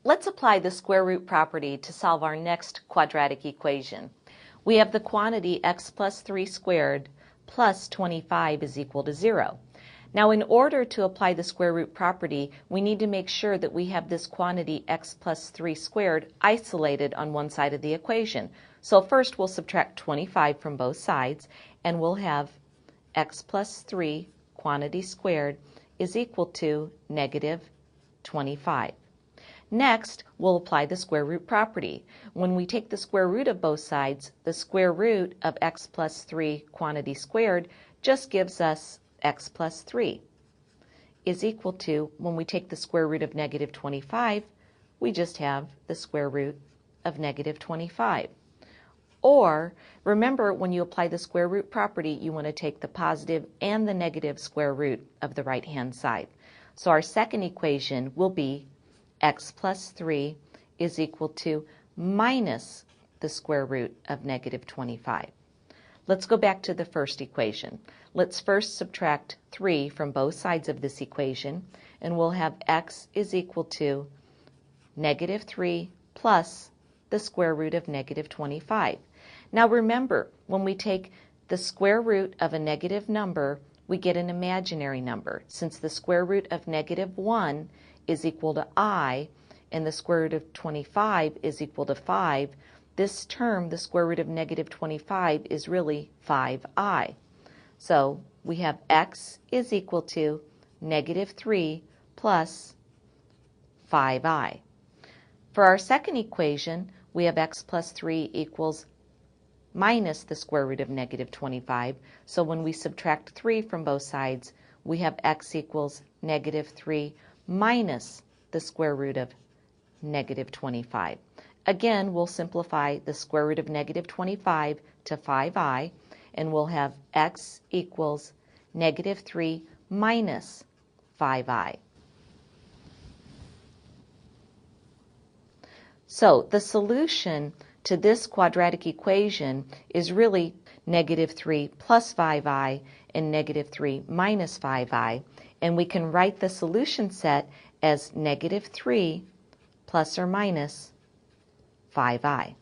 Let's apply the square root property to solve our next quadratic equation. We have the quantity x plus 3 squared plus 25 is equal to 0. Now, in order to apply the square root property, we need to make sure that we have this quantity x plus 3 squared isolated on one side of the equation. So first we'll subtract 25 from both sides, and we'll have x plus 3 quantity squared is equal to negative 25. Next, we'll apply the square root property. When we take the square root of both sides, the square root of x plus 3 quantity squared just gives us x plus 3 is equal to, when we take the square root of negative 25, we just have the square root of negative 25. Or, remember, when you apply the square root property, you want to take the positive and the negative square root of the right-hand side. So our second equation will be x plus 3 is equal to minus the square root of negative 25. Let's go back to the first equation. Let's first subtract 3 from both sides of this equation, and we'll have x is equal to negative 3 plus the square root of negative 25. Now remember, when we take the square root of a negative number, we get an imaginary number. Since the square root of negative 1 is equal to I, and the square root of 25 is equal to 5, this term, the square root of negative 25, is really 5i. So we have x is equal to negative 3 plus 5i. For our second equation, we have x plus 3 equals minus the square root of negative 25. So when we subtract 3 from both sides, we have x equals negative 3 minus the square root of negative 25. Again, we'll simplify the square root of negative 25 to 5i, and we'll have x equals negative 3 minus 5i. So the solution to this quadratic equation is really negative 3 plus 5i and negative 3 minus 5i, and we can write the solution set as negative 3 plus or minus 5i.